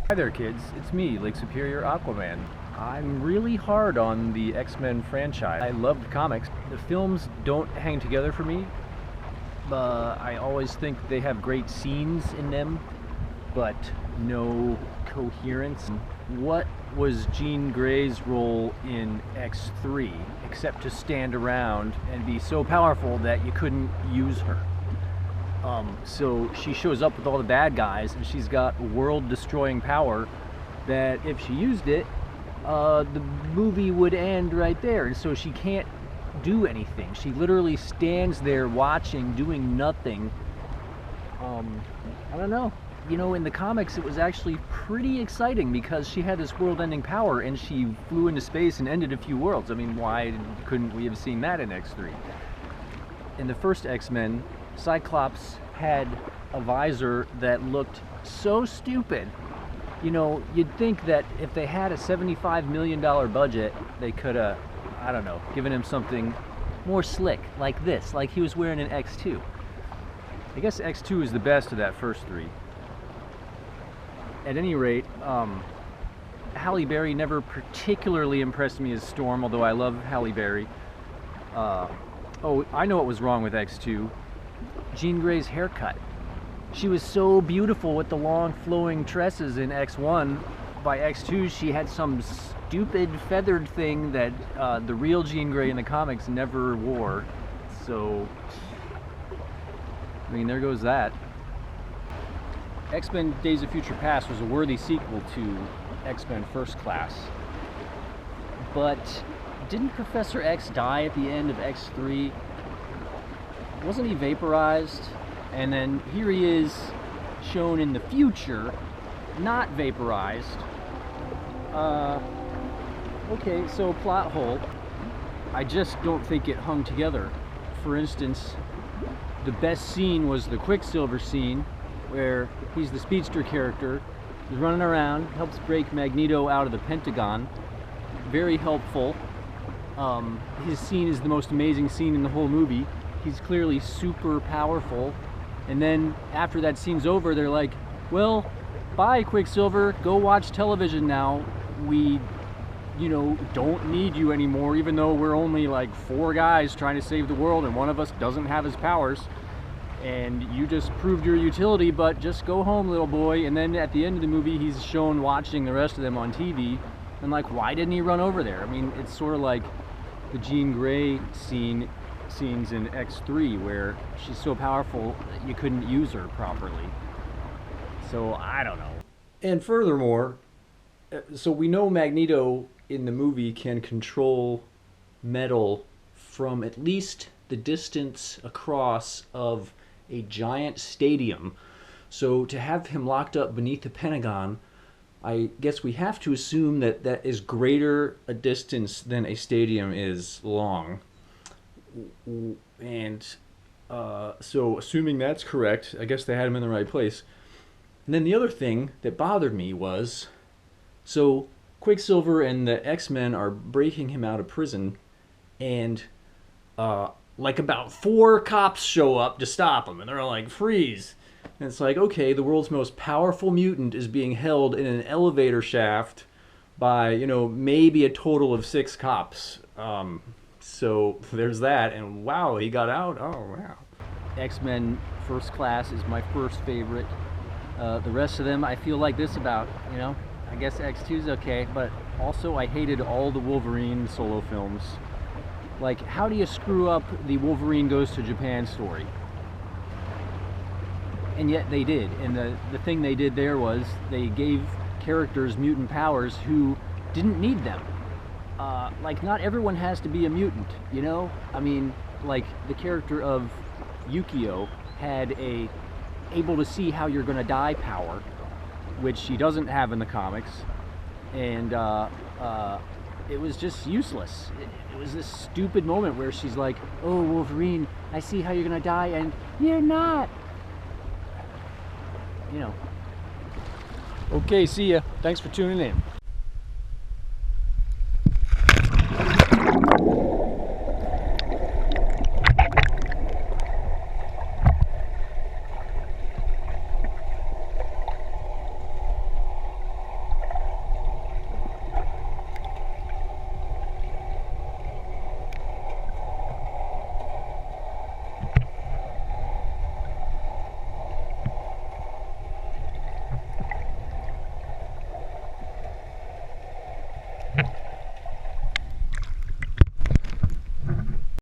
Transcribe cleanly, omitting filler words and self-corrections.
Hi there kids, it's me, Superior Aquaman. I'm really hard on the X-Men franchise. I love the comics. The films don't hang together for me. I always think they have great scenes in them, but no coherence. What was Jean Grey's role in X3 except to stand around and be so powerful that you couldn't use her? So she shows up with all the bad guys and she's got world-destroying power that if she used it, the movie would end right there. And so she can't do anything. She literally stands there watching, doing nothing. I don't know. You know, in the comics it was actually pretty exciting because she had this world-ending power and she flew into space and ended a few worlds. I mean, why couldn't we have seen that in X3? In the first X-Men, Cyclops had a visor that looked so stupid. You know, you'd think that if they had a $75 million budget, they could have, I don't know, given him something more slick, like this, like he was wearing an X2. I guess X2 is the best of that first three. At any rate, Halle Berry never particularly impressed me as Storm, although I love Halle Berry. Oh, I know what was wrong with X2. Jean Grey's haircut. She was so beautiful with the long flowing tresses in X1. By X2 she had some stupid feathered thing that the real Jean Grey in the comics never wore. So, I mean, there goes that. X-Men Days of Future Past was a worthy sequel to X-Men First Class. But didn't Professor X die at the end of X3? Wasn't he vaporized? And then here he is shown in the future, not vaporized. Okay, so plot hole. I just don't think it hung together. For instance, the best scene was the Quicksilver scene, where he's the speedster character. He's running around, helps break Magneto out of the Pentagon. Very helpful. His scene is the most amazing scene in the whole movie. He's clearly super powerful. And then after that scene's over, they're like, well, bye Quicksilver, go watch television now. We, you know, don't need you anymore, even though we're only like 4 guys trying to save the world and one of us doesn't have his powers. And you just proved your utility, but just go home, little boy. And then at the end of the movie, he's shown watching the rest of them on TV. And like, why didn't he run over there? I mean, it's sort of like the Jean Grey scenes in X3 where she's so powerful that you couldn't use her properly. So I don't know. And furthermore, so we know Magneto in the movie can control metal from at least the distance across of a giant stadium. So to have him locked up beneath the Pentagon, I guess we have to assume that that is greater a distance than a stadium is long. And so assuming that's correct, I guess they had him in the right place. And then the other thing that bothered me was, so Quicksilver and the X-Men are breaking him out of prison, and like about 4 cops show up to stop him, and they're like, freeze. And it's like, okay, the world's most powerful mutant is being held in an elevator shaft by, you know, maybe a total of 6 cops. So there's that, and wow, he got out. Oh wow. X-Men First Class is my first favorite. The rest of them I feel like this about, you know. I guess X2's okay, but also I hated all the Wolverine solo films. Like, how do you screw up the Wolverine Goes to Japan story? And yet they did, and the thing they did there was they gave characters mutant powers who didn't need them. Like, not everyone has to be a mutant, you know? I mean, like, the character of Yukio had a able to see how you're gonna die power, which she doesn't have in the comics, and it was just useless. It was this stupid moment where she's like, oh, Wolverine, I see how you're gonna die, and you're not. You know. Okay, see ya. Thanks for tuning in.